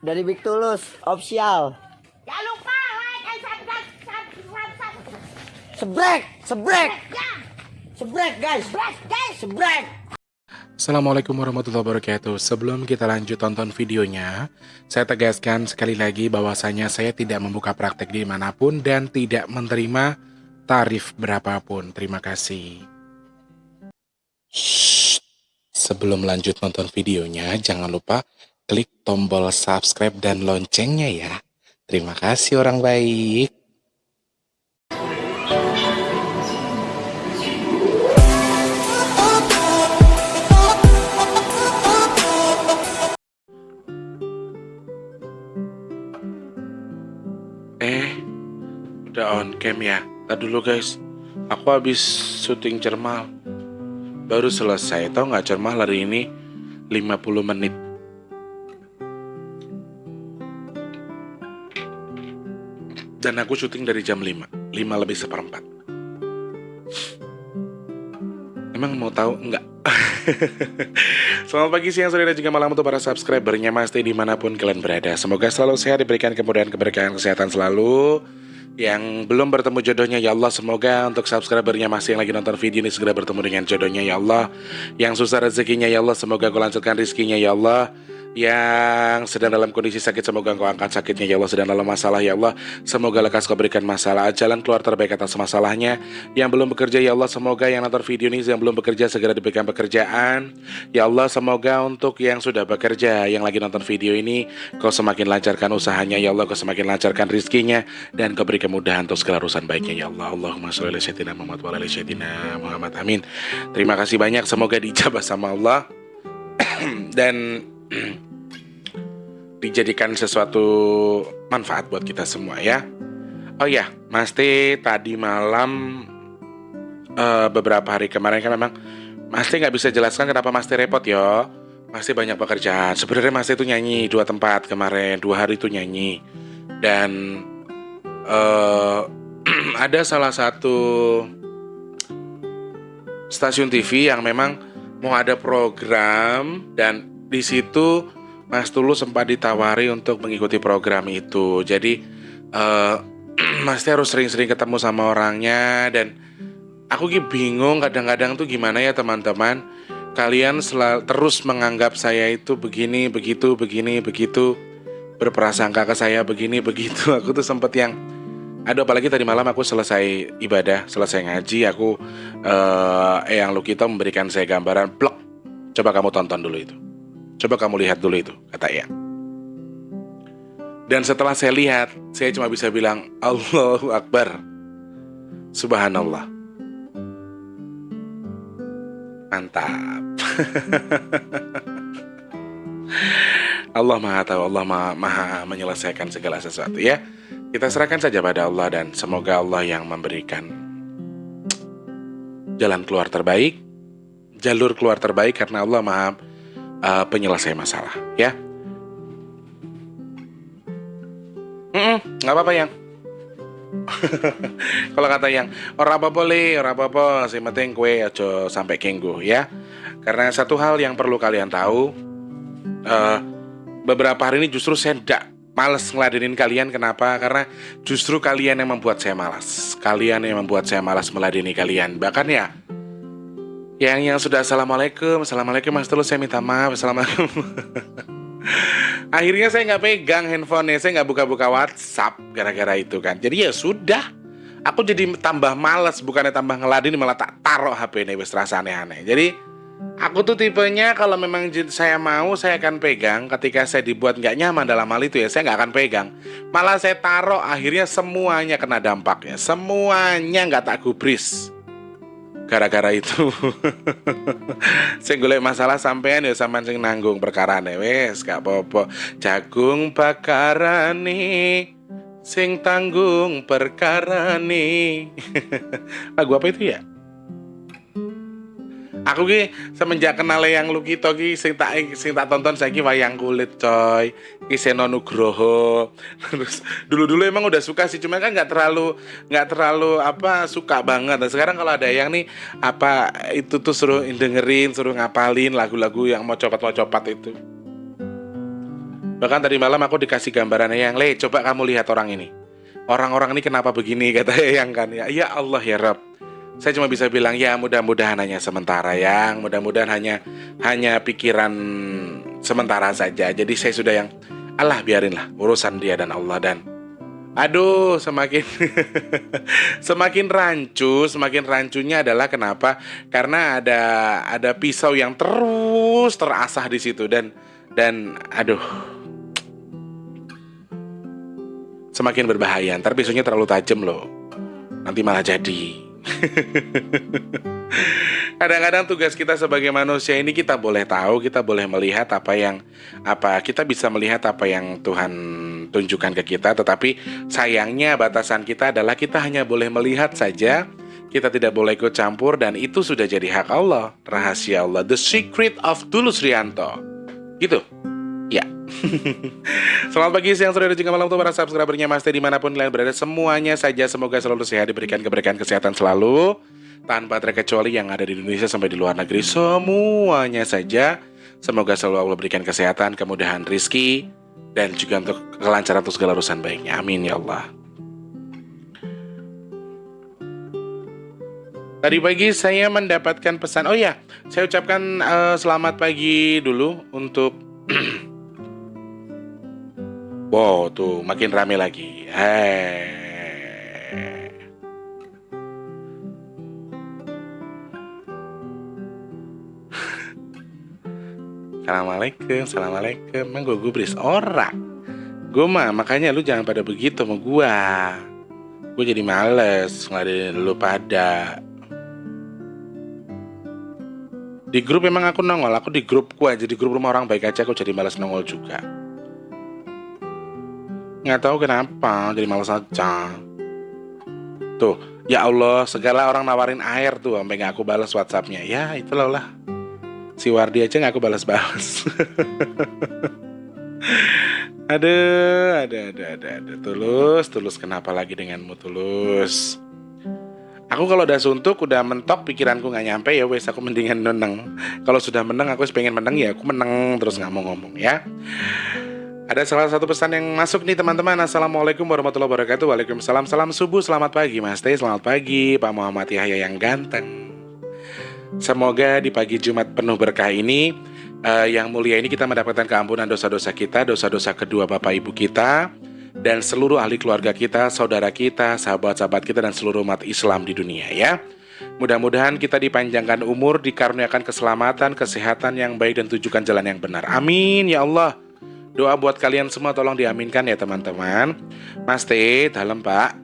dari Big Tulus official. Jangan lupa like and subscribe. Sebrek, sebrek, Ya, sebrek guys, sebrek. Assalamualaikum warahmatullahi wabarakatuh. Sebelum kita lanjut tonton videonya, saya tegaskan sekali lagi bahwasanya saya tidak membuka praktek dimanapun dan tidak menerima tarif berapapun. Terima kasih. Shh. Sebelum lanjut nonton videonya, jangan lupa klik tombol subscribe dan loncengnya ya. Terima kasih orang baik. Udah on cam ya. Tadi dulu guys, aku habis syuting Cermal. Baru selesai, tau gak Cermal hari ini 50 menit. Dan aku syuting dari jam 5 lebih seperempat. Emang mau tahu? Enggak. Selamat pagi, siang, sore, dan juga malam untuk para subscribernya Mas T dimanapun kalian berada. Semoga selalu sehat, diberikan kemudahan, keberkahan, kesehatan selalu. Yang belum bertemu jodohnya ya Allah, semoga untuk subscribernya masih yang lagi nonton video ini segera bertemu dengan jodohnya ya Allah. Yang susah rezekinya ya Allah, semoga kau lancarkan rizkinya ya Allah. Yang sedang dalam kondisi sakit, semoga kau angkat sakitnya ya Allah. Sedang dalam masalah ya Allah, semoga lekas kau berikan masalah, jalan keluar terbaik atas masalahnya. Yang belum bekerja ya Allah, semoga yang nonton video ini yang belum bekerja segera diberikan pekerjaan ya Allah. Semoga untuk yang sudah bekerja, yang lagi nonton video ini, kau semakin lancarkan usahanya ya Allah, kau semakin lancarkan rizkinya, dan kau beri kemudahan untuk segala urusan baiknya ya Allah. Allahumma sholli ala sayyidina Muhammad wa ala ali sayyidina Muhammad, amin. Terima kasih banyak, semoga dijabah sama Allah dan dijadikan sesuatu manfaat buat kita semua ya. Oh ya, Mas T tadi malam beberapa hari kemarin kan memang Mas T nggak bisa jelaskan kenapa Mas T repot ya. Mas T banyak pekerjaan. Sebenarnya Mas T itu nyanyi 2 tempat kemarin, 2 hari itu nyanyi. Dan ada salah satu stasiun TV yang memang mau ada program, dan di situ Mas Tulus sempat ditawari untuk mengikuti program itu. Jadi Mas T harus sering-sering ketemu sama orangnya, dan aku bingung kadang-kadang tuh gimana ya teman-teman. Kalian terus menganggap saya itu begini, begitu, berprasangka ke saya begini, begitu. Aku tuh sempet yang, aduh, apalagi tadi malam aku selesai ibadah, selesai ngaji, aku Eyang Lukito memberikan saya gambaran, plok, coba kamu tonton dulu itu. Coba kamu lihat dulu itu, kata Eyang. Dan setelah saya lihat, saya cuma bisa bilang, Allahu Akbar, Subhanallah. Mantap. Allah Maha Tahu, Allah Maha menyelesaikan segala sesuatu ya. Kita serahkan saja pada Allah, dan semoga Allah yang memberikan jalan keluar terbaik, jalur keluar terbaik, karena Allah Maha penyelesai masalah ya. Nggak apa-apa yang kalau kata yang ora apa-apa le, ora apa-apa, sing penting kue aja sampai kenggo ya. Karena satu hal yang perlu kalian tahu, beberapa hari ini justru saya tidak malas ngeladenin kalian. Kenapa? Karena justru kalian yang membuat saya malas. Kalian yang membuat saya malas meladeni kalian. Bahkan ya, yang sudah assalamualaikum Mas Tulus, saya minta maaf, assalamualaikum. Akhirnya saya nggak pegang handphonenya, saya nggak buka-buka WhatsApp gara-gara itu kan. Jadi ya sudah, aku jadi tambah malas, bukannya tambah ngeladeni, malah tak taruh HP ini, wes terasa aneh-aneh. Jadi aku tuh tipenya kalau memang saya mau, saya akan pegang. Ketika saya dibuat nggak nyaman dalam hal itu ya, saya nggak akan pegang. Malah saya taruh, akhirnya semuanya kena dampaknya, semuanya nggak tak gubris. Gara-gara itu saya golek masalah sampean ya, sampean sing nanggung perkarane, wes gak apa-apa. Jagung bakarane sing tanggung perkarane. Lagu apa itu ya? Aku ki semenjak kenal Eyang Lukito ki sing tak tonton saiki wayang kulit coy. Ki Seno Nugroho. Terus dulu-dulu emang udah suka sih, cuma kan nggak terlalu apa suka banget. Nah, sekarang kalau ada yang nih apa itu tuh suruh dengerin, suruh ngapalin lagu-lagu yang mau copat itu. Bahkan tadi malam aku dikasih gambarannya yang, Le, coba kamu lihat orang ini. Orang-orang ini kenapa begini, kata yang kan. Ya Allah ya Rabb. Saya cuma bisa bilang, ya mudah-mudahan hanya sementara, yang mudah-mudahan hanya pikiran sementara saja. Jadi saya sudah yang, Allah biarinlah urusan dia dan Allah. Dan aduh, semakin semakin rancunya adalah kenapa? Karena ada pisau yang terus terasah di situ dan aduh, semakin berbahaya. Ntar pisaunya terlalu tajam loh, nanti malah jadi. Kadang-kadang tugas kita sebagai manusia ini, kita boleh tahu, kita boleh melihat kita bisa melihat apa yang Tuhan tunjukkan ke kita, tetapi sayangnya batasan kita adalah kita hanya boleh melihat saja, kita tidak boleh ikut campur, dan itu sudah jadi hak Allah, rahasia Allah, the secret of Tulus Rianto. Gitu. Ya. Selamat pagi, siang, sore, dan juga malam untuk para subscribernya Mas Teh dimanapun kalian berada. Semuanya saja semoga selalu sehat, diberikan keberkahan kesehatan selalu, tanpa terkecuali yang ada di Indonesia sampai di luar negeri. Semuanya saja semoga selalu Allah berikan kesehatan, kemudahan rizki, dan juga untuk kelancaran untuk segala urusan baiknya. Amin ya Allah. Tadi pagi saya mendapatkan pesan. Oh ya, saya ucapkan selamat pagi dulu untuk wow, tuh makin rame lagi. Assalamualaikum. Emang gue gubris ora. Gue mah makanya lu jangan pada begitu sama gue. Gue jadi males ngeladenin lu pada. Di grup emang aku nongol. Aku di grupku aja, di grup rumah orang baik aja aku jadi males nongol juga. Nggak tahu kenapa, jadi malas aja. Tuh, ya Allah, segala orang nawarin air tuh sampai nggak aku balas WhatsAppnya. Ya itulah lah. Si Wardi aja nggak aku balas-balas. Aduh. Tulus, kenapa lagi denganmu Tulus? Aku kalau udah suntuk, udah mentok, pikiranku nggak nyampe, ya wes aku mendingan meneng. Kalau sudah meneng, aku pengen meneng, ya aku meneng terus nggak mau ngomong ya. Ada salah satu pesan yang masuk nih teman-teman. Assalamualaikum warahmatullahi wabarakatuh. Waalaikumsalam. Salam subuh, selamat pagi Mas Teh. Selamat pagi Pak Muhammad Yahya yang ganteng. Semoga di pagi Jumat penuh berkah ini, yang mulia ini, kita mendapatkan keampunan dosa-dosa kita, dosa-dosa kedua bapak ibu kita, dan seluruh ahli keluarga kita, saudara kita, sahabat-sahabat kita, dan seluruh umat Islam di dunia ya. Mudah-mudahan kita dipanjangkan umur, dikaruniakan keselamatan, kesehatan yang baik, dan tunjukkan jalan yang benar. Amin ya Allah. Doa buat kalian semua tolong diaminkan ya teman-teman. Mas Teh, dalam Pak.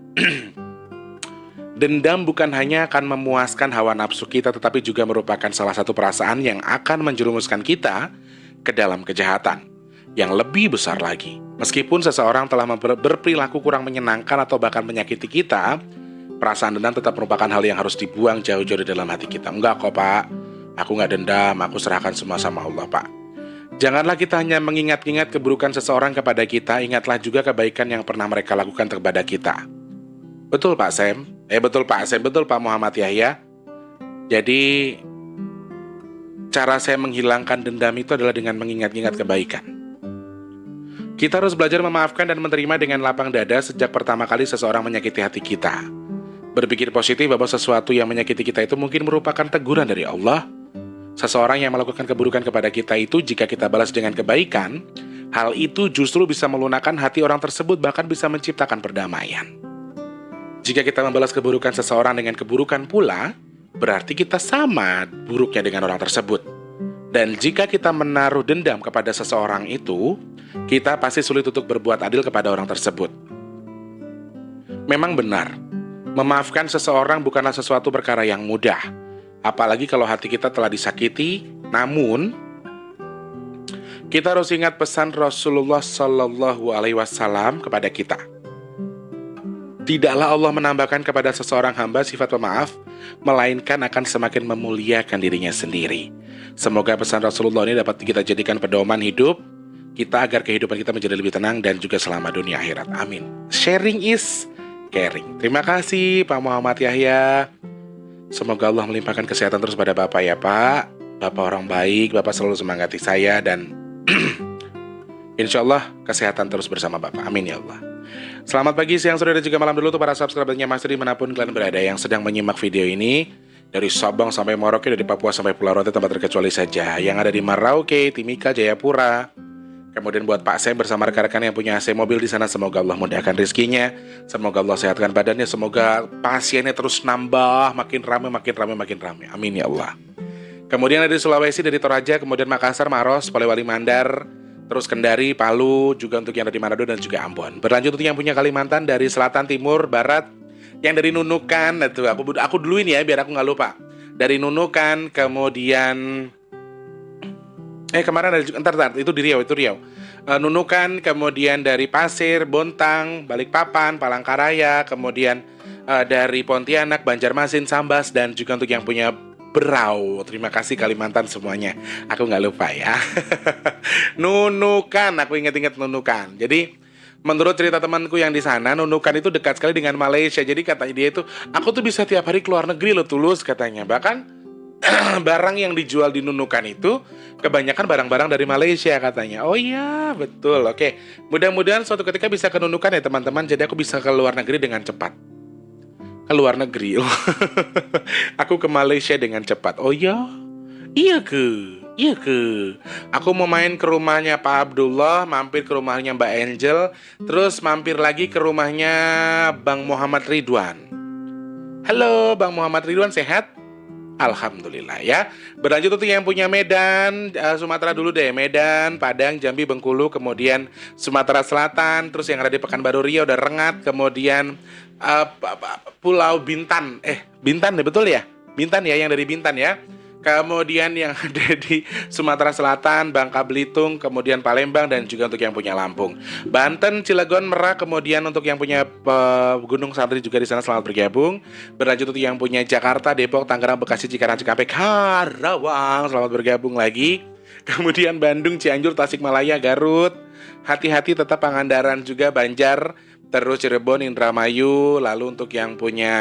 Dendam bukan hanya akan memuaskan hawa nafsu kita, tetapi juga merupakan salah satu perasaan yang akan menjerumuskan kita ke dalam kejahatan yang lebih besar lagi. Meskipun seseorang telah berperilaku kurang menyenangkan atau bahkan menyakiti kita, perasaan dendam tetap merupakan hal yang harus dibuang jauh-jauh di dalam hati kita. Enggak kok Pak, aku nggak dendam, aku serahkan semua sama Allah Pak. Janganlah kita hanya mengingat-ingat keburukan seseorang kepada kita, ingatlah juga kebaikan yang pernah mereka lakukan kepada kita. Betul Pak Sam? Betul Pak Muhammad Yahya. Jadi, cara saya menghilangkan dendam itu adalah dengan mengingat-ingat kebaikan. Kita harus belajar memaafkan dan menerima dengan lapang dada sejak pertama kali seseorang menyakiti hati kita. Berpikir positif bahwa sesuatu yang menyakiti kita itu mungkin merupakan teguran dari Allah. Seseorang yang melakukan keburukan kepada kita itu, jika kita balas dengan kebaikan, hal itu justru bisa melunakkan hati orang tersebut, bahkan bisa menciptakan perdamaian. Jika kita membalas keburukan seseorang dengan keburukan pula, berarti kita sama buruknya dengan orang tersebut. Dan jika kita menaruh dendam kepada seseorang itu, kita pasti sulit untuk berbuat adil kepada orang tersebut. Memang benar, memaafkan seseorang bukanlah sesuatu perkara yang mudah. Apalagi kalau hati kita telah disakiti. Namun, kita harus ingat pesan Rasulullah Sallallahu Alaihi Wasallam kepada kita. Tidaklah Allah menambahkan kepada seseorang hamba sifat pemaaf, melainkan akan semakin memuliakan dirinya sendiri. Semoga pesan Rasulullah ini dapat kita jadikan pedoman hidup kita agar kehidupan kita menjadi lebih tenang dan juga selamat dunia akhirat. Amin. Sharing is caring. Terima kasih Pak Muhammad Yahya. Semoga Allah melimpahkan kesehatan terus pada Bapak ya Pak. Bapak orang baik, Bapak selalu semangati saya dan Insya Allah kesehatan terus bersama Bapak. Amin ya Allah. Selamat pagi, siang, sore, dan juga malam dulu tuh para subscribernya Mas dimanapun kalian berada yang sedang menyimak video ini. Dari Sabang sampai Merauke, dari Papua sampai Pulau Rote, tempat terkecuali saja. Yang ada di Merauke, Timika, Jayapura. Kemudian buat Pak Sem bersama rekan-rekan yang punya AC mobil di sana, semoga Allah mudahkan rezekinya, semoga Allah sehatkan badannya, semoga pasiennya terus nambah, makin ramai, makin ramai, makin ramai. Amin ya Allah. Kemudian dari Sulawesi, dari Toraja, kemudian Makassar, Maros, Polewali Mandar, terus Kendari, Palu, juga untuk yang ada di Manado dan juga Ambon. Berlanjut untuk yang punya Kalimantan dari selatan, timur, barat, yang dari Nunukan, itu aku duluin ya biar aku nggak lupa. Dari Nunukan, kemudian kemarin ada juga, entar, itu di Riau, itu Riau. Nunukan, kemudian dari Pasir, Bontang, Balikpapan, Palangkaraya, kemudian dari Pontianak, Banjarmasin, Sambas, dan juga untuk yang punya Berau. Terima kasih Kalimantan semuanya. Aku nggak lupa ya. Nunukan, aku ingat-ingat Nunukan. Jadi menurut cerita temanku yang di sana, Nunukan itu dekat sekali dengan Malaysia. Jadi katanya dia itu, aku tuh bisa tiap hari keluar negeri loh, Tulus katanya. Bahkan barang yang dijual di Nunukan itu kebanyakan barang-barang dari Malaysia katanya. Oh iya, betul. Oke, mudah-mudahan suatu ketika bisa ke Nunukan ya teman-teman. Jadi aku bisa ke luar negeri dengan cepat. Ke luar negeri. Aku ke Malaysia dengan cepat. Oh iya? Iya ke. Aku mau main ke rumahnya Pak Abdullah, mampir ke rumahnya Mbak Angel, terus mampir lagi ke rumahnya Bang Muhammad Ridwan. Halo Bang Muhammad Ridwan, sehat? Alhamdulillah ya. Berlanjut untuk yang punya Medan, Sumatera dulu deh. Medan, Padang, Jambi, Bengkulu, kemudian Sumatera Selatan, terus yang ada di Pekanbaru Riau dan Rengat, kemudian Pulau Bintan. Bintan deh, betul ya? Bintan ya, yang dari Bintan ya. Kemudian yang ada di Sumatera Selatan, Bangka Belitung, kemudian Palembang, dan juga untuk yang punya Lampung, Banten, Cilegon, Merak, kemudian untuk yang punya Gunung Santri juga di sana, selamat bergabung. Berlanjut untuk yang punya Jakarta, Depok, Tangerang, Bekasi, Cikarang, Cikampek, Karawang, selamat bergabung lagi. Kemudian Bandung, Cianjur, Tasikmalaya, Garut, hati-hati tetap Pangandaran juga, Banjar, terus Cirebon, Indramayu. Lalu untuk yang punya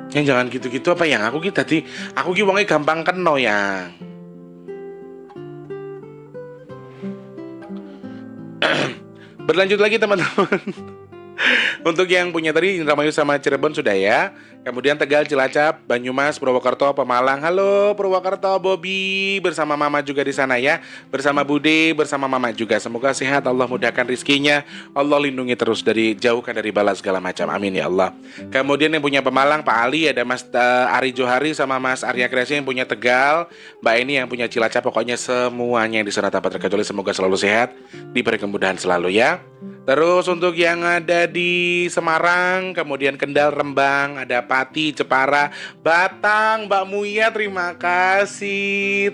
yang jangan gitu-gitu apa yang aku tadi aku wongnya gampang keno yang berlanjut lagi teman-teman. Untuk yang punya tadi Indramayu sama Cirebon sudah ya. Kemudian Tegal, Cilacap, Banyumas, Purwokerto, Pemalang. Halo Purwokerto, Bobby bersama Mama juga di sana ya. Bersama Bude, bersama Mama juga. Semoga sehat, Allah mudahkan rizkinya, Allah lindungi terus dari jauhkan dari bala segala macam. Amin ya Allah. Kemudian yang punya Pemalang Pak Ali, ada Mas Ari Johari sama Mas Arya Kreasi yang punya Tegal, Mbak Eni yang punya Cilacap. Pokoknya semuanya yang di sana tanpa terkecuali semoga selalu sehat, diberi kemudahan selalu ya. Terus untuk yang ada di Semarang, kemudian Kendal, Rembang, ada Pati, Jepara, Batang, Mbak Muya, terima kasih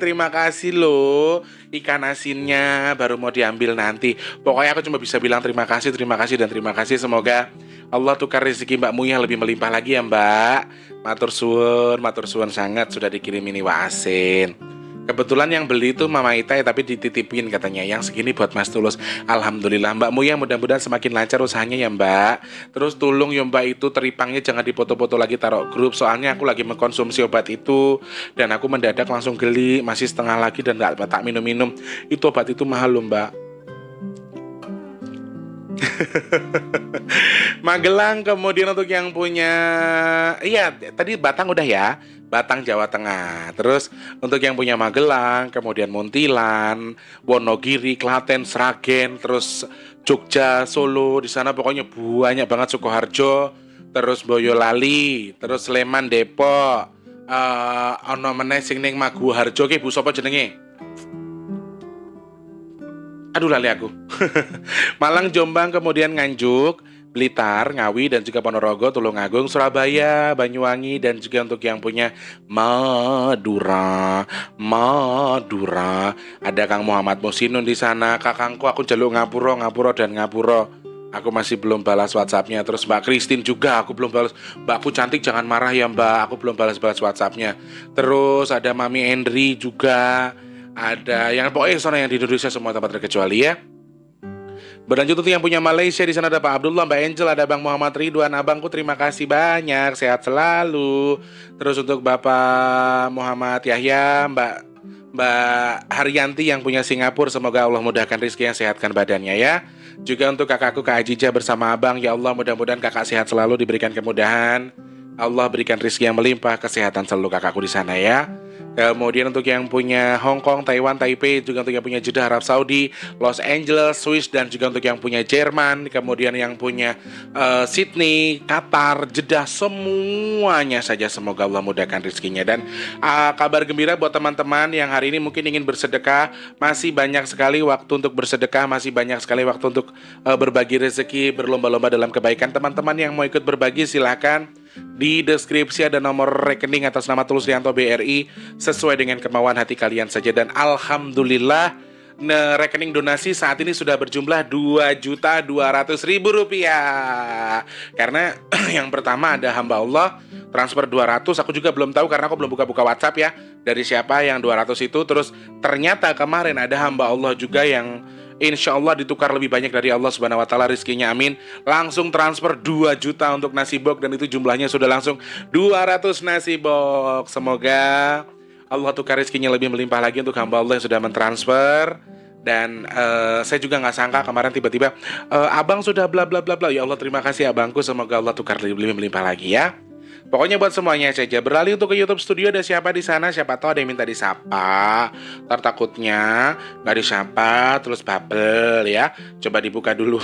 loh. Ikan asinnya baru mau diambil nanti. Pokoknya aku cuma bisa bilang terima kasih, dan terima kasih. Semoga Allah tukar rezeki Mbak Muya lebih melimpah lagi ya Mbak. Matur suwun sangat sudah dikirim ini asin. Kebetulan yang beli itu Mama Ita ya, tapi dititipin katanya yang segini buat Mas Tulus. Alhamdulillah Mbak Muya, mudah-mudahan semakin lancar usahanya ya Mbak. Terus tolong ya Mbak itu teripangnya jangan dipoto-foto lagi, taruh grup. Soalnya aku lagi mengkonsumsi obat itu dan aku mendadak langsung geli, masih setengah lagi dan tak minum-minum. Itu obat itu mahal loh Mbak. Magelang, kemudian untuk yang punya tadi Batang udah ya, Batang Jawa Tengah. Terus untuk yang punya Magelang, kemudian Muntilan, Wonogiri, Klaten, Sragen, terus Jogja, Solo, di sana pokoknya banyak banget, Sukoharjo, terus Boyolali, terus Sleman, Depok, ono meneh sing ning Maguwarjo ki Bu sapa jenenge? Aduh lali aku. Malang, Jombang, kemudian Nganjuk, Blitar, Ngawi, dan juga Ponorogo, Tulungagung, Surabaya, Banyuwangi, dan juga untuk yang punya Madura. Ada Kang Muhammad Musinun di sana. Kakangku aku jaluk Ngapuro. Aku masih belum balas WhatsApp-nya. Terus Mbak Christine juga aku belum balas. Mbakku cantik jangan marah ya Mbak, aku belum balas WhatsApp-nya. Terus ada Mami Endri juga. Ada yang pokoknya sana yang di Indonesia semua tanpa terkecuali ya. Berlanjut untuk yang punya Malaysia, di sana ada Pak Abdullah, Mbak Angel, ada Bang Muhammad Ridwan. Abangku terima kasih banyak, sehat selalu. Terus untuk Bapak Muhammad Yahya, Mbak Haryanti yang punya Singapura, semoga Allah mudahkan rezeki yang sehatkan badannya ya. Juga untuk kakakku Kak Ajija bersama abang, ya Allah mudah-mudahan kakak sehat selalu, diberikan kemudahan. Allah berikan rezeki yang melimpah, kesehatan selalu kakakku di sana ya. Kemudian untuk yang punya Hong Kong, Taiwan, Taipei, juga untuk yang punya Jeddah, Arab Saudi, Los Angeles, Swiss, dan juga untuk yang punya Jerman, kemudian yang punya Sydney, Qatar, Jeddah, semuanya saja semoga Allah mudahkan rezekinya. Dan kabar gembira buat teman-teman yang hari ini mungkin ingin bersedekah, masih banyak sekali waktu untuk bersedekah, masih banyak sekali waktu untuk berbagi rezeki, berlomba-lomba dalam kebaikan. Teman-teman yang mau ikut berbagi silahkan. Di deskripsi ada nomor rekening atas nama Tulus Rianto BRI, sesuai dengan kemauan hati kalian saja. Dan alhamdulillah rekening donasi saat ini sudah berjumlah Rp2.200.000. Karena yang pertama ada hamba Allah transfer 200, aku juga belum tahu karena aku belum buka-buka WhatsApp ya, dari siapa yang 200 itu. Terus ternyata kemarin ada hamba Allah juga yang insya Allah ditukar lebih banyak dari Allah Subhanahu wa Ta'ala rizkinya, amin. Langsung transfer 2 juta untuk nasi box, dan itu jumlahnya sudah langsung 200 nasi box. Semoga Allah tukar rizkinya lebih melimpah lagi untuk hamba Allah yang sudah mentransfer. Dan saya juga nggak sangka kemarin tiba-tiba abang sudah bla bla bla bla. Ya Allah terima kasih abangku, semoga Allah tukar lebih melimpah lagi ya. Pokoknya buat semuanya saja. Beralih untuk ke YouTube Studio, ada siapa di sana? Siapa tahu ada yang minta disapa. Ntar takutnya nggak disapa terus bubble ya. Coba dibuka dulu.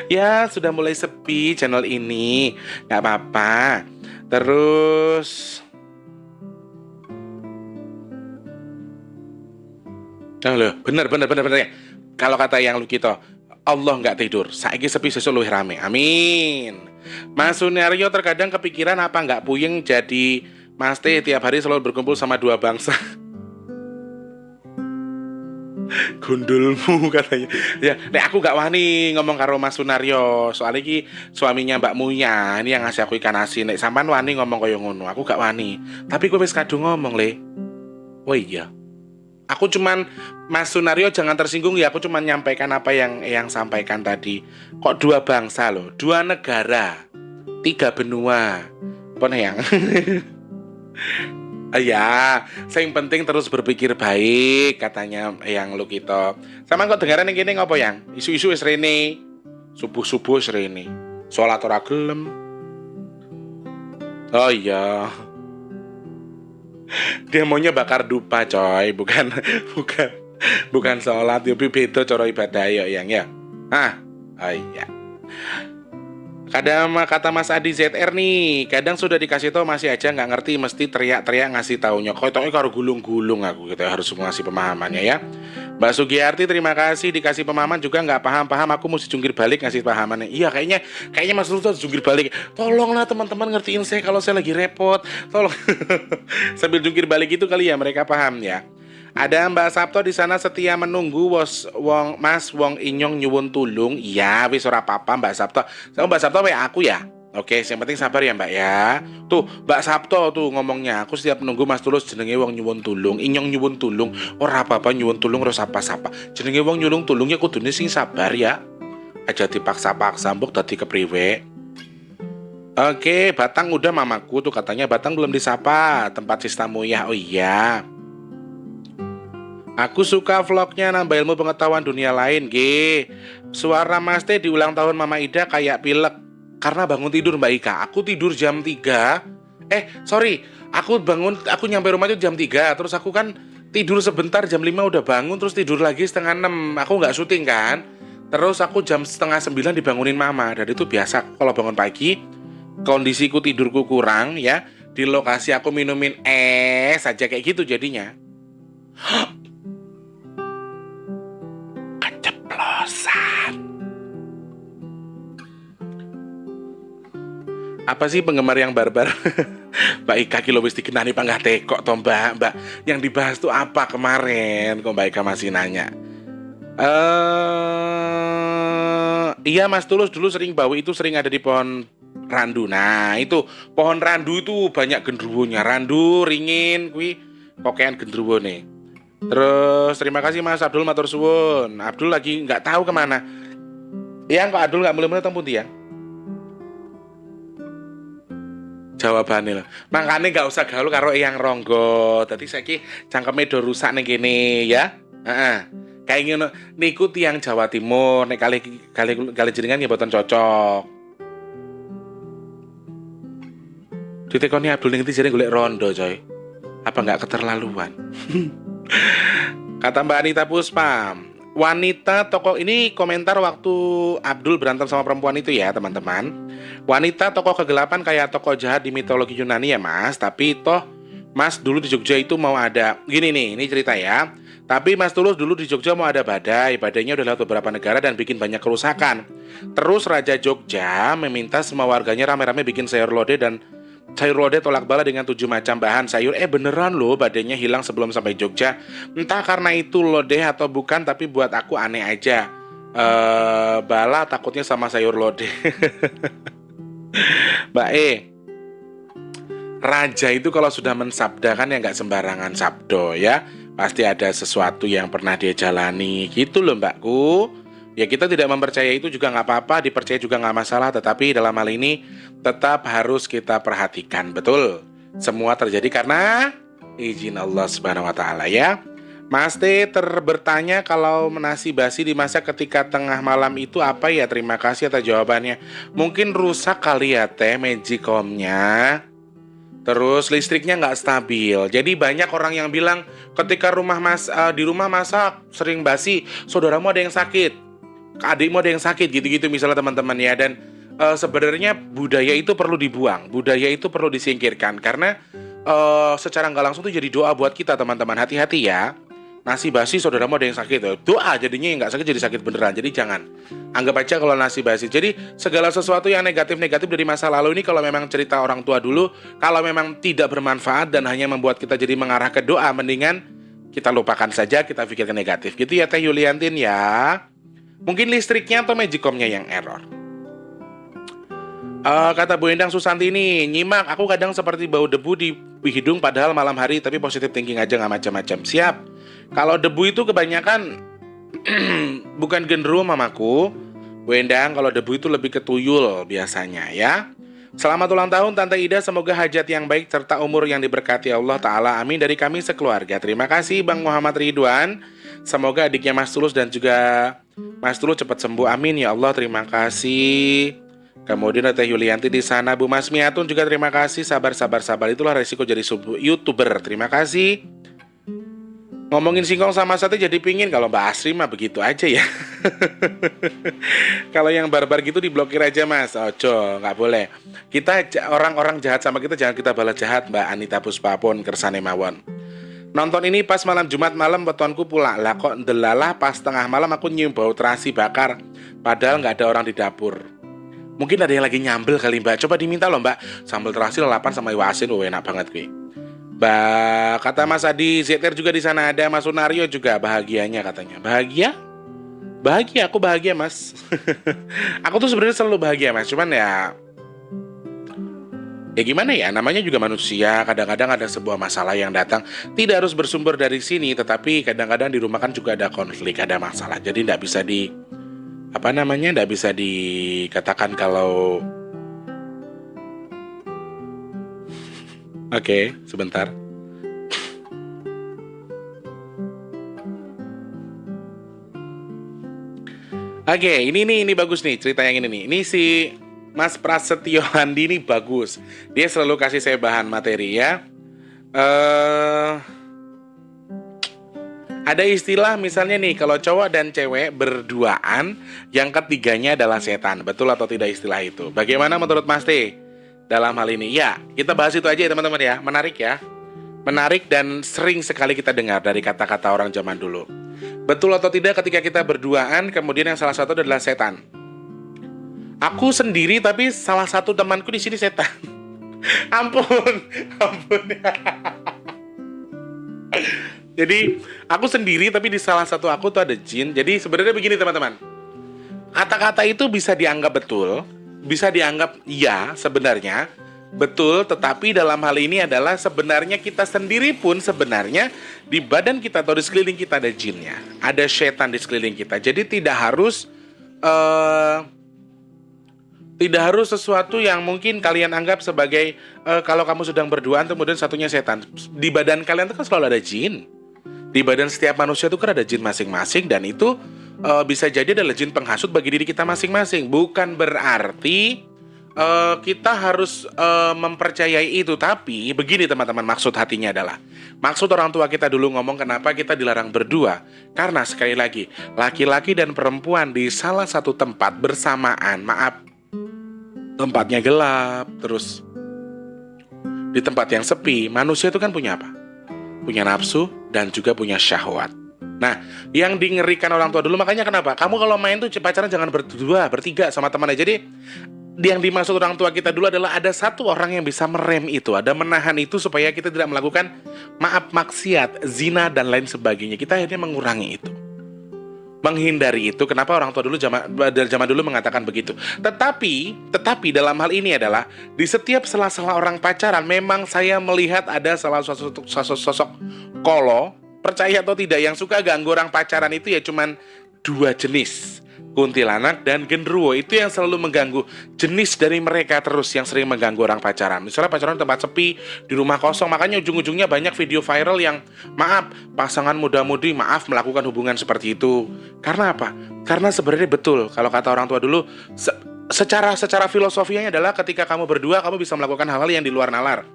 Ya sudah mulai sepi channel ini, nggak apa-apa. Terus loh, bener ya. Kalau kata yang lu kita, Allah nggak tidur. Saiki sepi sesuk luwih rame. Amin. Mas Sunario terkadang kepikiran apa nggak puyeng jadi Mas T tiap hari selalu berkumpul sama dua bangsa. Gundulmu katanya. Ya, nek aku nggak wani ngomong karo Mas Sunario. Soalnya iki suaminya Mbak Munya, ini yang ngasih aku ikan asin. Nek sampean wani ngomong koyo ngono, aku gak wani. Tapi kowe wis kadung ngomong, Le. Oh iya. Aku cuman, Mas Sunario jangan tersinggung ya, aku cuman nyampaikan apa yang sampaikan tadi. Kok dua bangsa loh, 2 negara, 3 benua. Apa nih yang? Ya, yang penting terus berpikir baik, katanya yang lu kita. Sama kok dengaran yang gini ngopo yang? Isu-isu wis rene, subuh-subuh wis rene. Salat ora gelem. Oh iya. Dia maunya bakar dupa coy, bukan sholat. Tapi beda cara ibadah ya yang ya. Oh iya. Kata Mas Adi ZR nih, kadang sudah dikasih tahu masih aja nggak ngerti, mesti teriak-teriak ngasih taunya. Kok itu karo gulung-gulung aku gitu, harus ngasih pemahamannya ya. Mbak Sugiyarti terima kasih, dikasih pemahaman juga nggak paham, aku mesti jungkir balik ngasih pahamannya. Iya kayaknya Mas Lutut jungkir balik. Tolonglah teman-teman ngertiin saya kalau saya lagi repot. Tolong sambil jungkir balik itu kali ya mereka paham ya. Ada Mbak Sabto di sana setia menunggu Mas Wong Inyong nyuwun tulung. Iya wis ora apa-apa Mbak Sabto. Sama Mbak Sabto kayak aku ya. Oke, yang penting sabar ya Mbak ya. Tuh Mbak Sabto tuh ngomongnya, aku setiap menunggu Mas Tulus jenenge wong nyuwun tulung, inyong nyuwun tulung. Ora apa-apa nyuwun tulung ora sapa-sapa. Jenenge wong nyuwun tulung ya kudune sing sabar ya. Aja dipaksa-paksa mbok dadi kepriwe. Oke, Batang udah mamaku tuh katanya Batang belum disapa, tempat sistamu ya. Oh iya. Aku suka vlognya nambah ilmu pengetahuan dunia lain, G. Suara Mas T di ulang tahun Mama Ida kayak pilek karena bangun tidur Mbak Ika. Aku tidur jam 3. Aku nyampe rumah itu jam 3. Terus aku kan tidur sebentar jam 5 udah bangun, terus tidur lagi setengah 6. Aku nggak syuting kan. Terus aku jam setengah 9 dibangunin Mama. Dan itu biasa kalau bangun pagi, kondisiku tidurku kurang ya. Di lokasi aku minumin es saja kayak gitu jadinya. Keceplosan. Apa sih penggemar yang barbar? Mbak Ika kilo wis dikenani panggah tekok toh Mbak. Yang dibahas tuh apa kemarin? Kok Mbak Ika masih nanya? Iya Mas Tulus dulu sering bau itu sering ada di pohon randu. Nah itu pohon randu itu banyak gendruwonya. Randu ringin kui kokean gendruwo nih. Terus terima kasih Mas Abdul matur suwun. Abdul lagi nggak tahu kemana. Yang kok Abdul nggak mulai-mulai teng pundi ya? Jawabannya lah. Makanya nggak usah gaul karo yang ronggo. Tadi saya cangkeme do rusak nih gini ya. Kayak ngono niku tiyang Jawa Timur nek kali jenengan nggih boten cocok. Ditekoni Abdul ning jadi golek rondo coy. Apa nggak keterlaluan? Kata Mbak Anita Puspa, wanita tokoh ini komentar waktu Abdul berantem sama perempuan itu ya teman-teman. Wanita tokoh kegelapan kayak tokoh jahat di mitologi Yunani ya Mas. Tapi toh Mas dulu di Jogja itu mau ada gini nih, ini cerita ya. Tapi Mas Tulus dulu di Jogja mau ada badai. Badainya udah lewat beberapa negara dan bikin banyak kerusakan. Terus Raja Jogja meminta semua warganya rame-rame bikin sayur lodeh dan sayur lodeh tolak bala dengan 7 macam bahan sayur. Beneran loh badainya hilang sebelum sampai Jogja. Entah karena itu lodeh atau bukan, tapi buat aku aneh aja. Bala takutnya sama sayur lodeh. Mbak Raja itu kalau sudah mensabdakan ya nggak sembarangan sabdo ya. Pasti ada sesuatu yang pernah dia jalani gitu loh mbakku. Ya kita tidak mempercayai itu juga nggak apa-apa, dipercaya juga nggak masalah. Tetapi dalam hal ini tetap harus kita perhatikan. Betul, semua terjadi karena izin Allah Subhanahu Wa Taala ya. Mas T bertanya kalau nasi basi dimasak ketika tengah malam itu apa ya? Terima kasih atas jawabannya. Mungkin rusak kali ya teh magicomnya. Terus listriknya nggak stabil. Jadi banyak orang yang bilang ketika di rumah masak sering basi, saudaramu ada yang sakit, adikmu ada yang sakit, gitu-gitu misalnya teman-teman ya. Dan sebenarnya budaya itu perlu dibuang, budaya itu perlu disingkirkan karena secara nggak langsung itu jadi doa buat kita teman-teman. Hati-hati ya. Nasi basi saudaramu ada yang sakit, doa jadinya yang nggak sakit jadi sakit beneran. Jadi jangan anggap aja kalau nasi basi. Jadi segala sesuatu yang negatif-negatif dari masa lalu ini kalau memang cerita orang tua dulu, kalau memang tidak bermanfaat dan hanya membuat kita jadi mengarah ke doa, mendingan kita lupakan saja, kita pikirkan negatif. Gitu ya Teh Yuliantin ya. Mungkin listriknya atau magicomnya yang error. Kata Bu Endang Susanti ini, nyimak aku kadang seperti bau debu di hidung padahal malam hari, tapi positif thinking aja nggak macam-macam. Siap. Kalau debu itu kebanyakan bukan genderuwo mamaku. Bu Endang, kalau debu itu lebih ke tuyul biasanya ya. Selamat ulang tahun Tante Ida, semoga hajat yang baik serta umur yang diberkati Allah Ta'ala. Amin dari kami sekeluarga. Terima kasih Bang Muhammad Ridwan. Semoga adiknya Mas Tulus dan juga Mas Tulus cepat sembuh. Amin ya Allah, terima kasih. Kemudian ada Teh Yulianti di sana. Bu Masmiatun juga terima kasih. Sabar. Itulah resiko jadi YouTuber. Terima kasih. Ngomongin singkong sama sate jadi pingin. Kalau Mbak Asri mah begitu aja ya. Kalau yang barbar gitu diblokir aja Mas. Ojo, nggak boleh. Kita orang-orang jahat sama kita jangan kita balas jahat. Mbak Anita Puspa pun kersane mawon. Nonton ini pas malam Jumat malam wetonku pula. Lah kok ndelalah pas tengah malam aku nyium bau terasi bakar. Padahal nggak ada orang di dapur. Mungkin ada yang lagi nyambel kali Mbak. Coba diminta loh Mbak. Sambal terasi lalapan sama iwa asin. Enak banget gue. Mbak, kata Mas Adi, Zeter juga di sana ada, Mas Sunario juga bahagianya katanya. Bahagia? Bahagia, aku bahagia Mas. Aku tuh sebenarnya selalu bahagia Mas, cuman ya gimana ya, namanya juga manusia. Kadang-kadang ada sebuah masalah yang datang, tidak harus bersumber dari sini, tetapi kadang-kadang di rumah kan juga ada konflik, ada masalah. Jadi nggak bisa nggak bisa dikatakan kalau Oke, sebentar. Oke, ini bagus nih cerita yang ini nih. Ini si Mas Prasetyo Handi ini bagus. Dia selalu kasih saya bahan materi ya. Ada istilah misalnya nih, kalau cowok dan cewek berduaan, yang ketiganya adalah setan. Betul atau tidak istilah itu? Bagaimana menurut Mas T? Dalam hal ini, ya kita bahas itu aja ya teman-teman ya. Menarik ya. Menarik dan sering sekali kita dengar dari kata-kata orang zaman dulu. Betul atau tidak ketika kita berduaan, kemudian yang salah satu adalah setan. Aku sendiri tapi salah satu temanku di sini setan. Ampun. Jadi aku sendiri tapi di salah satu aku tuh ada jin. Jadi sebenarnya begini teman-teman. Kata-kata itu bisa dianggap betul, bisa dianggap iya sebenarnya, betul, tetapi dalam hal ini adalah sebenarnya kita sendiri pun sebenarnya di badan kita atau di sekeliling kita ada jinnya, ada setan di sekeliling kita. Jadi tidak harus sesuatu yang mungkin kalian anggap sebagai kalau kamu sedang berduaan kemudian satunya setan. Di badan kalian itu kan selalu ada jin. Di badan setiap manusia itu kan ada jin masing-masing, dan itu bisa jadi adalah jin penghasut bagi diri kita masing-masing. Bukan berarti kita harus mempercayai itu. Tapi begini teman-teman, maksud hatinya adalah, maksud orang tua kita dulu ngomong kenapa kita dilarang berdua. Karena sekali lagi, laki-laki dan perempuan di salah satu tempat bersamaan, tempatnya gelap, terus di tempat yang sepi, manusia itu kan punya apa? Punya nafsu dan juga punya syahwat. Nah, yang dingerikan orang tua dulu, makanya kenapa? Kamu kalau main tuh pacaran jangan berdua, bertiga sama temannya. Jadi, yang dimaksud orang tua kita dulu adalah ada satu orang yang bisa merem itu, ada menahan itu supaya kita tidak melakukan maksiat, zina dan lain sebagainya. Kita akhirnya mengurangi itu, menghindari itu. Kenapa orang tua dulu dari zaman dulu mengatakan begitu? Tetapi dalam hal ini adalah di setiap sela-sela orang pacaran memang saya melihat ada salah sosok kolo, percaya atau tidak, yang suka ganggu orang pacaran itu ya cuman dua jenis, kuntilanak dan genderuwo. Itu yang selalu mengganggu, jenis dari mereka terus yang sering mengganggu orang pacaran. Misalnya pacaran di tempat sepi, di rumah kosong, makanya ujung-ujungnya banyak video viral yang pasangan muda-mudi melakukan hubungan seperti itu. Karena apa? Karena sebenarnya betul kalau kata orang tua dulu, secara filosofianya adalah ketika kamu berdua kamu bisa melakukan hal-hal yang di luar nalar,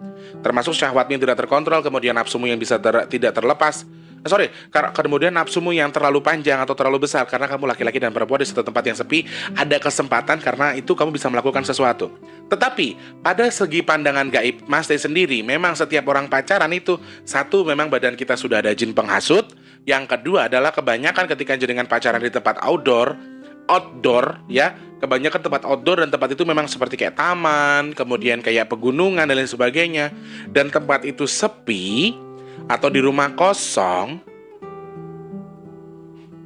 termasuk syahwatmu yang tidak terkontrol, kemudian nafsumu yang bisa tidak terlepas. Kemudian nafsumu yang terlalu panjang atau terlalu besar karena kamu laki-laki dan perempuan di satu tempat yang sepi, ada kesempatan karena itu kamu bisa melakukan sesuatu. Tetapi pada segi pandangan gaib Mas Teh sendiri, memang setiap orang pacaran itu, satu memang badan kita sudah ada jin penghasut, yang kedua adalah kebanyakan ketika jenengan pacaran di tempat outdoor ya, kebanyakan tempat outdoor dan tempat itu memang seperti kayak taman, kemudian kayak pegunungan dan lain sebagainya, dan tempat itu sepi atau di rumah kosong,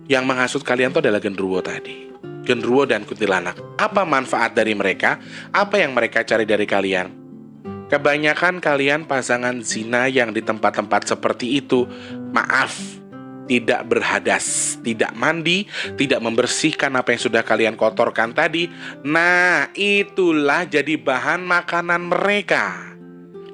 yang menghasut kalian itu adalah genderuwo tadi, genderuwo dan kuntilanak. Apa manfaat dari mereka? Apa yang mereka cari dari kalian? Kebanyakan kalian pasangan zina yang di tempat-tempat seperti itu, tidak berhadas, tidak mandi, tidak membersihkan apa yang sudah kalian kotorkan tadi. Nah, itulah jadi bahan makanan mereka.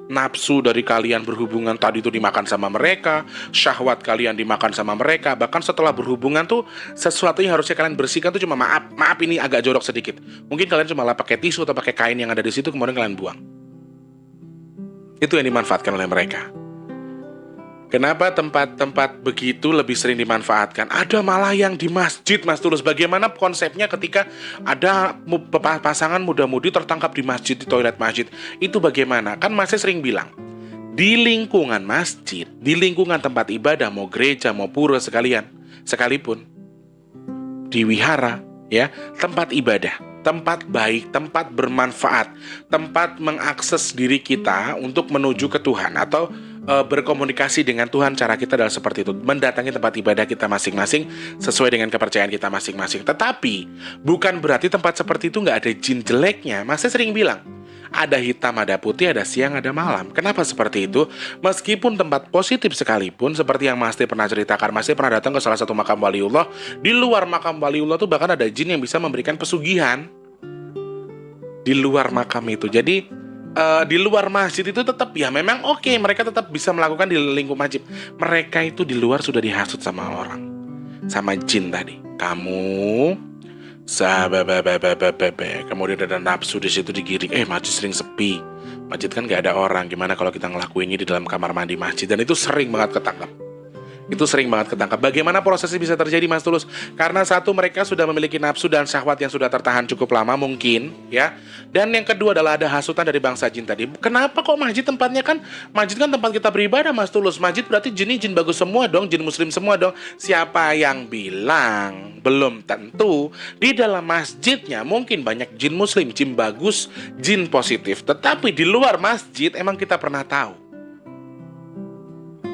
Nafsu dari kalian berhubungan tadi itu dimakan sama mereka, syahwat kalian dimakan sama mereka. Bahkan setelah berhubungan tuh, sesuatu yang harusnya kalian bersihkan tuh cuma maaf ini agak jorok sedikit. Mungkin kalian cuma pakai tisu atau pakai kain yang ada di situ, kemudian kalian buang. Itu yang dimanfaatkan oleh mereka. Kenapa tempat-tempat begitu lebih sering dimanfaatkan? Ada malah yang di masjid, Mas Tulus. Bagaimana konsepnya ketika ada pasangan muda-mudi tertangkap di masjid, di toilet masjid? Itu bagaimana? Kan Mas sering bilang, di lingkungan masjid, di lingkungan tempat ibadah, mau gereja, mau pura sekalipun, di wihara, ya, tempat ibadah, tempat baik, tempat bermanfaat, tempat mengakses diri kita untuk menuju ke Tuhan atau berkomunikasi dengan Tuhan. Cara kita adalah seperti itu, mendatangi tempat ibadah kita masing-masing sesuai dengan kepercayaan kita masing-masing. Tetapi bukan berarti tempat seperti itu nggak ada jin jeleknya. Mas sering bilang, ada hitam, ada putih, ada siang, ada malam. Kenapa seperti itu? Meskipun tempat positif sekalipun, seperti yang Mas Teh pernah ceritakan, Mas Teh pernah datang ke salah satu makam waliullah. Di luar makam waliullah tuh bahkan ada jin yang bisa memberikan pesugihan di luar makam itu. Jadi di luar masjid itu tetap ya memang oke, mereka tetap bisa melakukan di lingkup masjid. Mereka itu di luar sudah dihasut sama orang, sama jin tadi. Kamu kemudian ada nafsu di situ digiring. Masjid sering sepi, masjid kan nggak ada orang. Gimana kalau kita ngelakuinnya di dalam kamar mandi masjid? Dan itu sering banget ketangkap. Bagaimana prosesnya bisa terjadi, Mas Tulus? Karena satu, mereka sudah memiliki nafsu dan syahwat yang sudah tertahan cukup lama mungkin, ya. Dan yang kedua adalah ada hasutan dari bangsa jin tadi. Kenapa kok masjid tempatnya kan? Masjid kan tempat kita beribadah, Mas Tulus. Masjid berarti jin bagus semua dong, jin muslim semua dong. Siapa yang bilang? Belum tentu. Di dalam masjidnya mungkin banyak jin muslim, jin bagus, jin positif. Tetapi di luar masjid emang kita pernah tahu,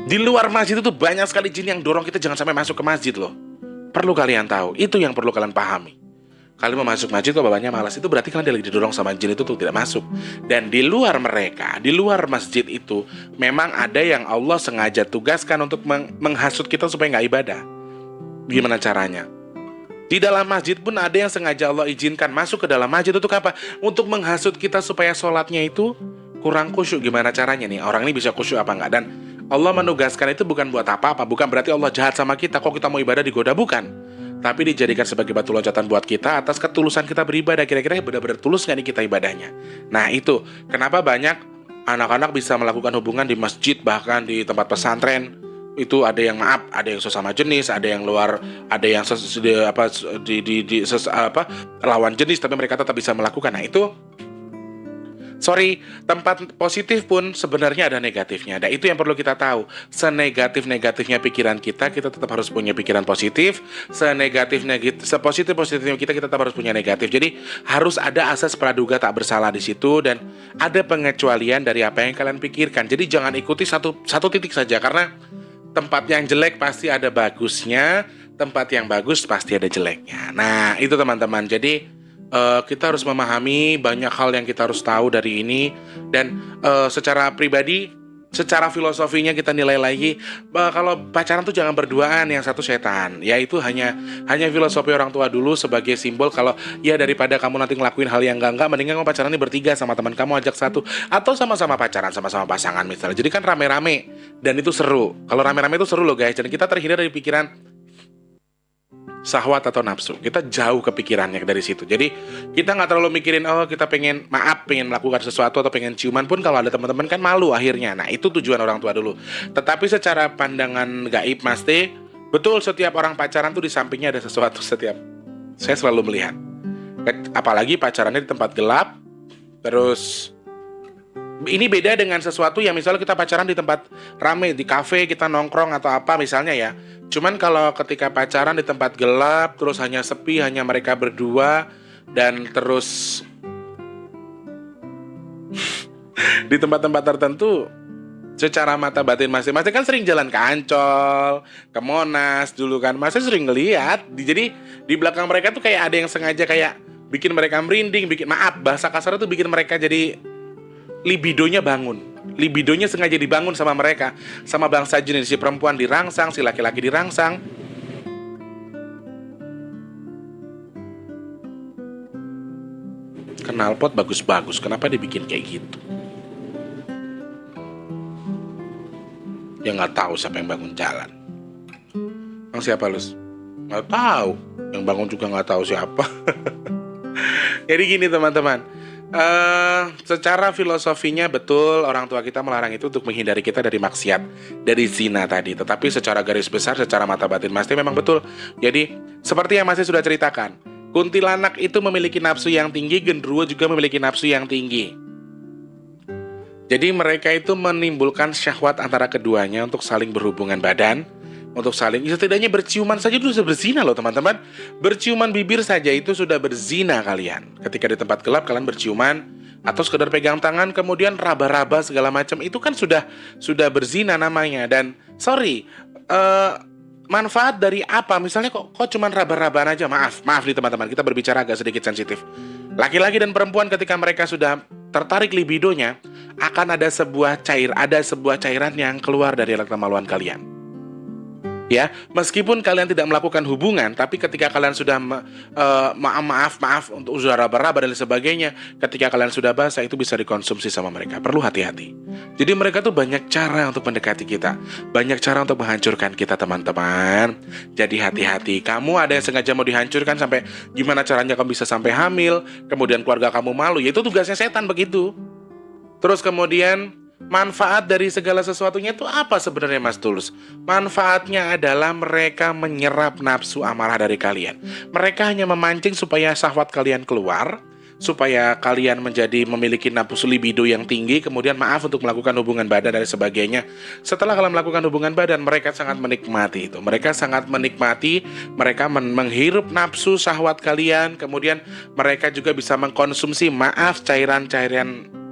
di luar masjid itu banyak sekali jin yang dorong kita jangan sampai masuk ke masjid loh. Perlu kalian tahu, itu yang perlu kalian pahami. kalian mau masuk masjid kok bapaknya malas, itu berarti kalian lagi didorong sama jin itu untuk tidak masuk. Dan di luar mereka, di luar masjid itu, memang ada yang Allah sengaja tugaskan untuk menghasut kita supaya nggak ibadah. Gimana caranya? Di dalam masjid pun ada yang sengaja Allah izinkan masuk ke dalam masjid untuk apa? Untuk menghasut kita supaya sholatnya itu kurang khusyuk. Gimana caranya nih? Orang ini bisa khusyuk apa enggak? Dan Allah menugaskan itu bukan buat apa-apa. Bukan berarti Allah jahat sama kita. Kok kita mau ibadah digoda? Bukan. Tapi dijadikan sebagai batu loncatan buat kita atas ketulusan kita beribadah. Kira-kira benar-benar tulus nggak nih kita ibadahnya? Nah itu, kenapa banyak anak-anak bisa melakukan hubungan di masjid, bahkan di tempat pesantren. Itu ada yang maaf, ada yang sesama jenis, ada yang luar, ada yang lawan jenis, tapi mereka tetap bisa melakukan. Nah itu, tempat positif pun sebenarnya ada negatifnya. Dan itu yang perlu kita tahu. Senegatif-negatifnya pikiran kita tetap harus punya pikiran positif. Sepositif-positifnya kita tetap harus punya negatif. Jadi harus ada asas praduga tak bersalah di situ, dan ada pengecualian dari apa yang kalian pikirkan. Jadi jangan ikuti satu titik saja, karena tempat yang jelek pasti ada bagusnya, tempat yang bagus pasti ada jeleknya. Nah itu teman-teman. Jadi kita harus memahami banyak hal yang kita harus tahu dari ini. Dan secara pribadi, secara filosofinya kita nilai lagi kalau pacaran tuh jangan berduaan, yang satu setan. Ya itu hanya filosofi orang tua dulu sebagai simbol kalau ya daripada kamu nanti ngelakuin hal yang enggak, mendingan kamu pacaran ini bertiga sama teman kamu, ajak satu, atau sama-sama pacaran, sama-sama pasangan misalnya. Jadi kan rame-rame dan itu seru. Kalau rame-rame itu seru loh guys. Dan kita terhindar dari pikiran syahwat atau nafsu. Kita jauh kepikirannya dari situ. Jadi kita nggak terlalu mikirin kita pengen melakukan sesuatu atau pengen ciuman pun kalau ada teman-teman kan malu akhirnya. Nah itu tujuan orang tua dulu. Tetapi secara pandangan gaib pasti betul, setiap orang pacaran tuh di sampingnya ada sesuatu. Saya selalu melihat. Apalagi pacarannya di tempat gelap. Terus ini beda dengan sesuatu yang misalnya kita pacaran di tempat rame, di kafe kita nongkrong atau apa misalnya ya. Cuman kalau ketika pacaran di tempat gelap, terus hanya sepi, hanya mereka berdua, dan terus di tempat-tempat tertentu, secara mata batin masing-masing kan sering jalan ke Ancol, ke Monas dulu kan, masih sering ngeliat. Jadi di belakang mereka tuh kayak ada yang sengaja kayak bikin mereka merinding, bahasa kasar tuh bikin mereka jadi libidonya bangun. Libidonya sengaja dibangun sama mereka, sama bangsa jin. Si perempuan dirangsang, si laki-laki dirangsang. Knalpot bagus-bagus, kenapa dibikin kayak gitu? Ya nggak tahu siapa yang bangun jalan. Bang siapa Lus? Nggak tahu. Yang bangun juga nggak tahu siapa. Jadi gini teman-teman. Secara filosofinya betul orang tua kita melarang itu untuk menghindari kita dari maksiat, dari zina tadi. Tetapi secara garis besar, secara mata batin Mas Teh memang betul. Jadi seperti yang Mas Teh sudah ceritakan, kuntilanak itu memiliki nafsu yang tinggi, genderuwo juga memiliki nafsu yang tinggi. Jadi mereka itu menimbulkan syahwat antara keduanya untuk saling berhubungan badan, untuk saling, setidaknya berciuman saja itu sudah berzina loh teman-teman. Berciuman bibir saja itu sudah berzina kalian. Ketika di tempat gelap kalian berciuman, atau sekedar pegang tangan kemudian raba-raba segala macam, itu kan sudah berzina namanya. Dan manfaat dari apa? Misalnya kok cuman raba-rabaan aja. Maaf nih teman-teman, kita berbicara agak sedikit sensitif. Laki-laki dan perempuan ketika mereka sudah tertarik libidonya, akan ada sebuah cairan yang keluar dari alat kemaluan kalian. Ya, meskipun kalian tidak melakukan hubungan, tapi ketika kalian sudah maaf untuk sudah raba-raba dan sebagainya, ketika kalian sudah basah itu bisa dikonsumsi sama mereka. Perlu hati-hati. Jadi mereka tuh banyak cara untuk mendekati kita, banyak cara untuk menghancurkan kita teman-teman. Jadi hati-hati. Kamu ada yang sengaja mau dihancurkan sampai gimana caranya kamu bisa sampai hamil, kemudian keluarga kamu malu. Ya itu tugasnya setan begitu. Terus kemudian manfaat dari segala sesuatunya itu apa sebenarnya Mas Tulus? Manfaatnya adalah mereka menyerap nafsu amarah dari kalian. Mereka hanya memancing supaya syahwat kalian keluar, supaya kalian memiliki nafsu libido yang tinggi, kemudian untuk melakukan hubungan badan dan sebagainya. Setelah kalian melakukan hubungan badan, mereka sangat menikmati itu. Mereka sangat menikmati, mereka menghirup nafsu syahwat kalian, kemudian mereka juga bisa mengkonsumsi cairan-cairan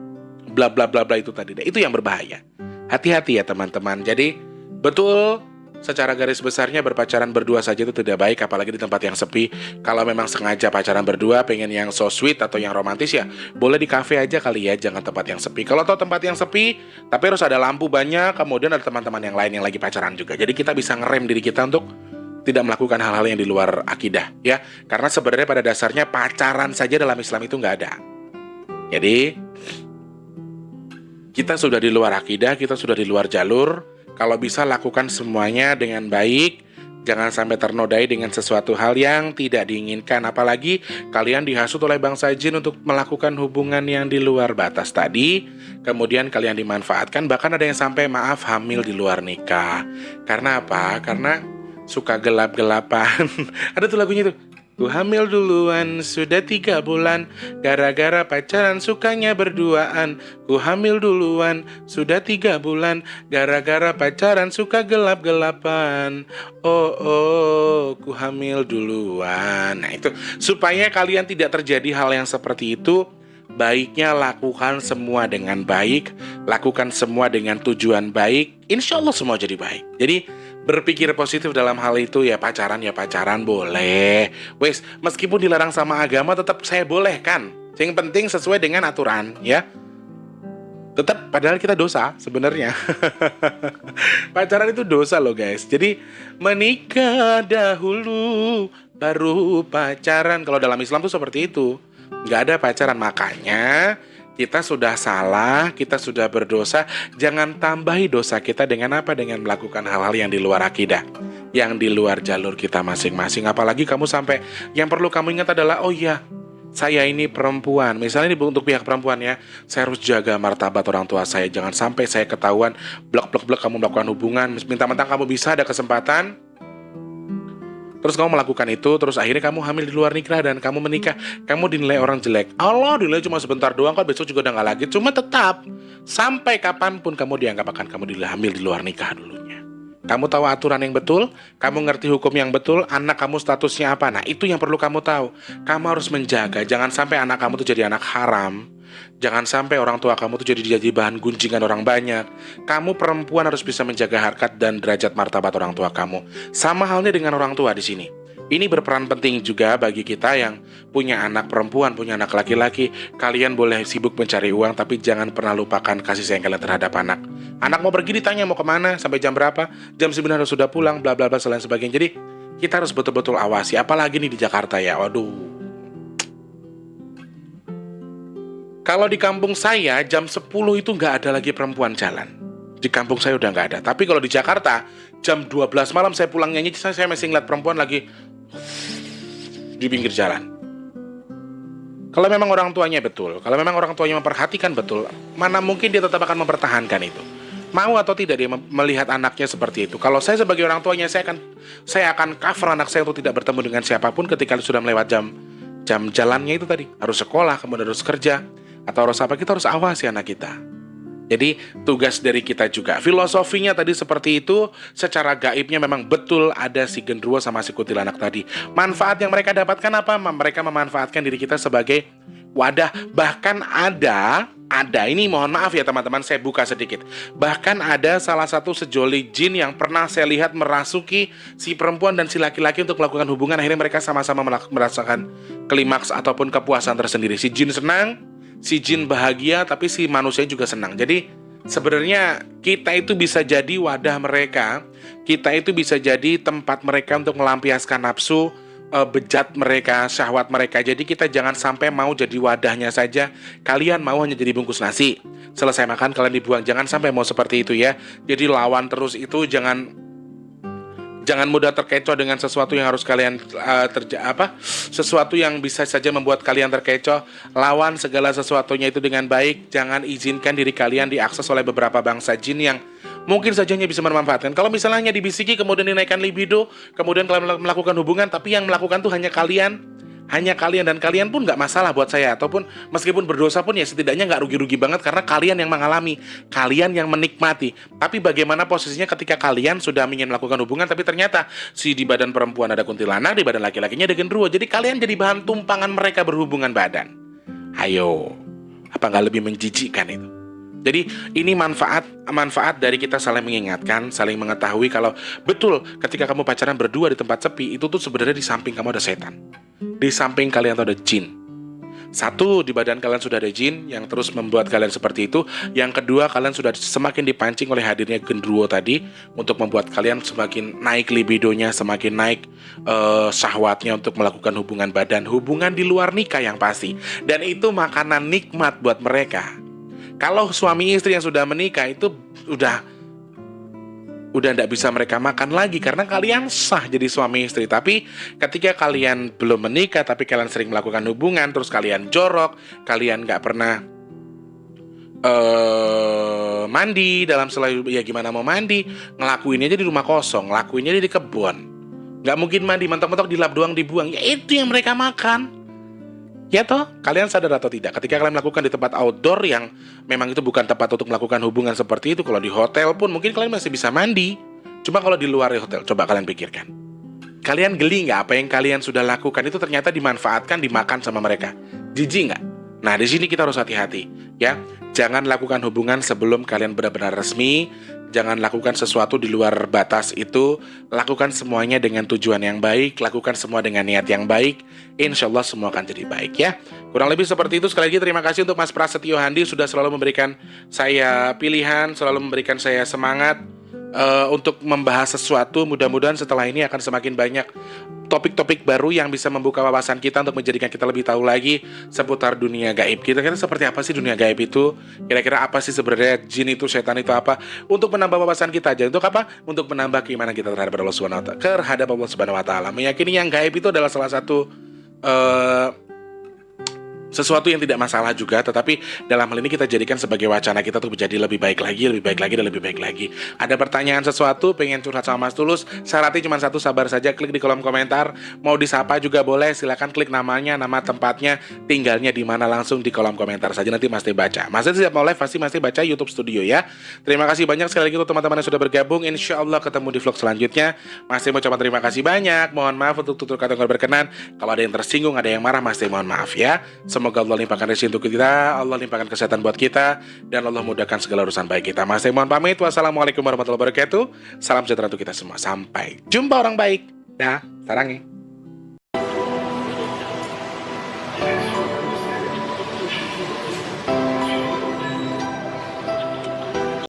bla bla bla bla itu tadi. Itu yang berbahaya. Hati-hati ya teman-teman. Jadi betul secara garis besarnya berpacaran berdua saja itu tidak baik, apalagi di tempat yang sepi. Kalau memang sengaja pacaran berdua, pengen yang so sweet atau yang romantis ya, boleh di kafe aja kali ya, jangan tempat yang sepi. Kalau tahu tempat yang sepi, tapi harus ada lampu banyak, kemudian ada teman-teman yang lain yang lagi pacaran juga. Jadi kita bisa ngerem diri kita untuk tidak melakukan hal-hal yang di luar akidah ya. Karena sebenarnya pada dasarnya pacaran saja dalam Islam itu nggak ada. Jadi kita sudah di luar akidah, kita sudah di luar jalur. Kalau bisa lakukan semuanya dengan baik. Jangan sampai ternodai dengan sesuatu hal yang tidak diinginkan. Apalagi kalian dihasut oleh bangsa jin untuk melakukan hubungan yang di luar batas tadi. Kemudian kalian dimanfaatkan. Bahkan ada yang sampai maaf hamil di luar nikah. Karena apa? Karena suka gelap-gelapan. Ada tuh lagunya tuh. Ku hamil duluan, sudah 3 bulan, gara-gara pacaran sukanya berduaan. Ku hamil duluan, sudah 3 bulan, gara-gara pacaran suka gelap-gelapan. Oh, ku hamil duluan. Nah itu, supaya kalian tidak terjadi hal yang seperti itu, baiknya lakukan semua dengan baik, lakukan semua dengan tujuan baik, insya Allah semua jadi baik. Jadi berpikir positif dalam hal itu ya pacaran boleh. Wes, meskipun dilarang sama agama tetap saya bolehkan. Yang penting sesuai dengan aturan ya. Tetap padahal kita dosa sebenarnya. Pacaran itu dosa loh guys. Jadi menikah dahulu baru pacaran. Kalau dalam Islam tuh seperti itu. Nggak ada pacaran, makanya kita sudah salah, kita sudah berdosa. Jangan tambahi dosa kita dengan apa? Dengan melakukan hal-hal yang di luar akidah, yang di luar jalur kita masing-masing. Apalagi kamu sampai, yang perlu kamu ingat adalah, oh iya, saya ini perempuan. Misalnya untuk pihak perempuan ya, saya harus jaga martabat orang tua saya. Jangan sampai saya ketahuan blok kamu melakukan hubungan. Minta-minta kamu bisa ada kesempatan, terus kamu melakukan itu, terus akhirnya kamu hamil di luar nikah dan kamu menikah, kamu dinilai orang jelek. Allah, dinilai cuma sebentar doang, kok besok juga udah gak lagi. Cuma tetap, sampai kapanpun kamu dianggap akan kamu hamil di luar nikah dulunya. Kamu tahu aturan yang betul, kamu ngerti hukum yang betul, anak kamu statusnya apa. Nah itu yang perlu kamu tahu. Kamu harus menjaga, jangan sampai anak kamu tuh jadi anak haram. Jangan sampai orang tua kamu tuh jadi bahan gunjingan orang banyak. Kamu perempuan harus bisa menjaga harkat dan derajat martabat orang tua kamu. Sama halnya dengan orang tua di sini. Ini berperan penting juga bagi kita yang punya anak perempuan, punya anak laki-laki. Kalian boleh sibuk mencari uang, tapi jangan pernah lupakan kasih sayang kalian terhadap anak. Anak mau pergi ditanya mau kemana, sampai jam berapa, jam 9 harus sudah pulang, bla bla bla, selain sebagainya. Jadi kita harus betul-betul awasi. Apalagi nih di Jakarta ya, waduh. Kalau di kampung saya jam 10 itu nggak ada lagi perempuan jalan. Di kampung saya udah nggak ada. Tapi kalau di Jakarta jam 12 malam saya pulang nyanyi, saya masih ngeliat perempuan lagi di pinggir jalan. Kalau memang orang tuanya betul, kalau memang orang tuanya memperhatikan betul, mana mungkin dia tetap akan mempertahankan itu. Mau atau tidak dia melihat anaknya seperti itu. Kalau saya sebagai orang tuanya, saya akan cover anak saya untuk tidak bertemu dengan siapapun ketika sudah melewat jam jalannya itu tadi. Harus sekolah, kemudian harus kerja, atau harus apa, kita harus awasi anak kita. Jadi tugas dari kita juga. Filosofinya tadi seperti itu. Secara gaibnya memang betul ada si genderuwo sama si kuntilanak tadi. Manfaat yang mereka dapatkan apa? Mereka memanfaatkan diri kita sebagai wadah. Bahkan ada ini mohon maaf ya teman-teman, saya buka sedikit. Bahkan ada salah satu sejoli jin yang pernah saya lihat merasuki si perempuan dan si laki-laki untuk melakukan hubungan. Akhirnya mereka sama-sama merasakan klimaks ataupun kepuasan tersendiri. Si jin senang, si jin bahagia, tapi si manusia juga senang. Jadi sebenarnya kita itu bisa jadi wadah mereka. Kita itu bisa jadi tempat mereka untuk melampiaskan nafsu, bejat mereka, syahwat mereka. Jadi kita jangan sampai mau jadi wadahnya saja. Kalian mau hanya jadi bungkus nasi, selesai makan kalian dibuang. Jangan sampai mau seperti itu ya. Jadi lawan terus itu, jangan mudah terkecoh dengan sesuatu yang harus kalian sesuatu yang bisa saja membuat kalian terkecoh. Lawan segala sesuatunya itu dengan baik. Jangan izinkan diri kalian diakses oleh beberapa bangsa jin yang mungkin saja hanya bisa memanfaatkan. Kalau misalnya hanya dibisiki kemudian dinaikkan libido, kemudian kalian melakukan hubungan, tapi yang melakukan tuh hanya kalian dan kalian pun nggak masalah buat saya. Ataupun meskipun berdosa pun ya setidaknya nggak rugi-rugi banget karena kalian yang mengalami, kalian yang menikmati. Tapi bagaimana posisinya ketika kalian sudah ingin melakukan hubungan tapi ternyata di badan perempuan ada kuntilanak, di badan laki-lakinya ada genderuwo. Jadi kalian jadi bahan tumpangan mereka berhubungan badan. Ayo, apa nggak lebih menjijikkan itu? Jadi ini manfaat dari kita saling mengingatkan, saling mengetahui kalau betul ketika kamu pacaran berdua di tempat sepi, itu tuh sebenarnya di samping kamu ada setan. Di samping kalian tuh ada jin. Satu, di badan kalian sudah ada jin yang terus membuat kalian seperti itu. Yang kedua, kalian sudah semakin dipancing oleh hadirnya genderuwo tadi untuk membuat kalian semakin naik libidonya, semakin naik syahwatnya untuk melakukan hubungan badan, hubungan di luar nikah yang pasti. Dan itu makanan nikmat buat mereka. Kalau suami istri yang sudah menikah itu udah tidak bisa mereka makan lagi karena kalian sah jadi suami istri. Tapi ketika kalian belum menikah tapi kalian sering melakukan hubungan, terus kalian jorok, kalian nggak pernah mandi dalam selalu, ya gimana mau mandi, ngelakuinnya aja di rumah kosong, ngelakuinnya di kebun, nggak mungkin mandi, mentok-mentok dilap doang dibuang. Ya itu yang mereka makan. Ya toh, kalian sadar atau tidak? Ketika kalian melakukan di tempat outdoor yang memang itu bukan tempat untuk melakukan hubungan seperti itu, kalau di hotel pun mungkin kalian masih bisa mandi. Cuma kalau di luar hotel, coba kalian pikirkan. Kalian geli nggak apa yang kalian sudah lakukan itu ternyata dimanfaatkan, dimakan sama mereka? Jijik nggak? Nah, di sini kita harus hati-hati, ya. Jangan lakukan hubungan sebelum kalian benar-benar resmi. Jangan lakukan sesuatu di luar batas itu. Lakukan semuanya dengan tujuan yang baik. Lakukan semua dengan niat yang baik. Insya Allah semua akan jadi baik, ya. Kurang lebih seperti itu. Sekali lagi terima kasih untuk Mas Prasetyo Handi sudah selalu memberikan saya pilihan, selalu memberikan saya semangat untuk membahas sesuatu. Mudah-mudahan setelah ini akan semakin banyak topik-topik baru yang bisa membuka wawasan kita untuk menjadikan kita lebih tahu lagi seputar dunia gaib. Kira-kira seperti apa sih dunia gaib itu? Kira-kira apa sih sebenarnya jin itu, setan itu apa? Untuk menambah wawasan kita aja. Untuk apa? Untuk menambah keimanan kita terhadap Allah Subhanahu wa Ta'ala. Terhadap Allah Subhanahu wa Ta'ala. Meyakini yang gaib itu adalah salah satu sesuatu yang tidak masalah juga, tetapi dalam hal ini kita jadikan sebagai wacana kita untuk menjadi lebih baik lagi, lebih baik lagi, dan lebih baik lagi. Ada pertanyaan sesuatu, pengen curhat sama Mas Tulus, syaratnya cuma satu, sabar saja, klik di kolom komentar. Mau disapa juga boleh, silakan klik namanya, nama tempatnya, tinggalnya di mana, langsung di kolom komentar saja, nanti Mas Teh baca. Mas Teh setiap mau live pasti Mas Teh baca YouTube Studio, ya. Terima kasih banyak sekali lagi untuk teman-teman yang sudah bergabung. Insya Allah ketemu di vlog selanjutnya. Mas Teh mau ucapkan terima kasih banyak. Mohon maaf untuk tutur kata yang berkenan. Kalau ada yang tersinggung, ada yang marah, Mas Teh mohon maaf, ya. Semoga Allah limpahkan rezeki untuk kita, Allah limpahkan kesehatan buat kita, dan Allah mudahkan segala urusan baik kita. Mas Teh mohon pamit. Wassalamualaikum warahmatullahi wabarakatuh. Salam sejahtera untuk kita semua. Sampai jumpa orang baik. Dah, sarangnya.